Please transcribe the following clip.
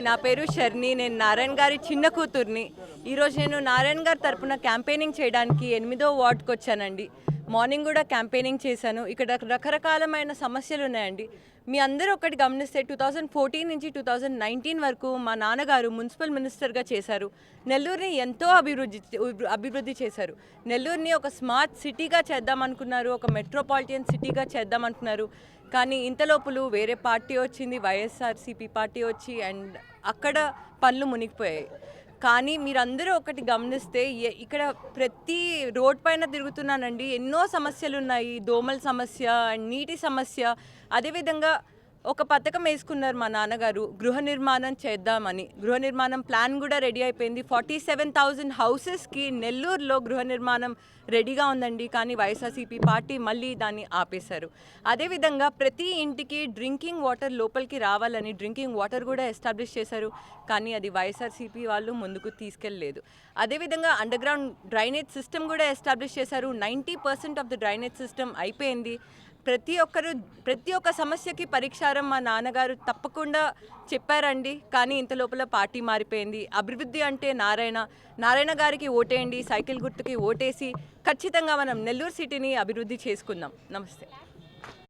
నా పేరు షర్ని. నేను నారాయణ గారి చిన్న కూతుర్ని. ఈరోజు నేను నారాయణ గారి తరపున క్యాంపెయినింగ్ చేయడానికి 8వ వార్డుకి వచ్చానండి. మార్నింగ్ కూడా క్యాంపెయినింగ్ చేశాను. ఇక్కడ రకరకాలమైన సమస్యలు ఉన్నాయండి. మీ అందరూ ఒకటి గమనిస్తే 2014 నుంచి 2019 వరకు మా నాన్నగారు మున్సిపల్ మినిస్టర్గా చేశారు. నెల్లూరుని ఎంతో అభివృద్ధి చేశారు. నెల్లూరుని ఒక స్మార్ట్ సిటీగా చేద్దామనుకున్నారు, ఒక మెట్రోపాలిటన్ సిటీగా చేద్దామనుకున్నారు. కానీ ఇంతలోపులు వేరే పార్టీ వచ్చింది, వైఎస్ఆర్సీపీ పార్టీ వచ్చి, అండ్ అక్కడ పనులు మునిగిపోయాయి. కానీ మీరందరూ ఒకటి గమనిస్తే ఇక్కడ ప్రతి రోడ్ పైన తిరుగుతున్నానండి, ఎన్నో సమస్యలు ఉన్నాయి. దోమల సమస్య అండ్ నీటి సమస్య. అదేవిధంగా ఒక పథకం వేసుకున్నారు మా నాన్నగారు, గృహ నిర్మాణం చేద్దామని. గృహ నిర్మాణం ప్లాన్ కూడా రెడీ అయిపోయింది. 47,000 హౌసెస్కి నెల్లూరులో గృహ నిర్మాణం రెడీగా ఉందండి. కానీ వైఎస్ఆర్సీపీ పార్టీ మళ్ళీ దాన్ని ఆపేశారు. అదేవిధంగా ప్రతి ఇంటికి డ్రింకింగ్ వాటర్ లోపలికి రావాలని డ్రింకింగ్ వాటర్ కూడా ఎస్టాబ్లిష్ చేశారు. కానీ అది వైఎస్ఆర్సీపీ వాళ్ళు ముందుకు తీసుకెళ్ళలేదు. అదేవిధంగా అండర్ గ్రౌండ్ డ్రైనేజ్ సిస్టమ్ కూడా ఎస్టాబ్లిష్ చేశారు. 90% ఆఫ్ ద డ్రైనేజ్ సిస్టమ్ అయిపోయింది. ప్రతి ఒక్క సమస్యకి పరిష్కారం మా నాన్నగారు తప్పకుండా చెప్పారండి. కానీ ఇంత లోపల పార్టీ మారిపోయింది. అభివృద్ధి అంటే నారాయణ గారికి ఓటేయండి, సైకిల్ గుర్తుకి ఓటేసి ఖచ్చితంగా మనం నెల్లూరు సిటీని అభివృద్ధి చేసుకుందాం. నమస్తే.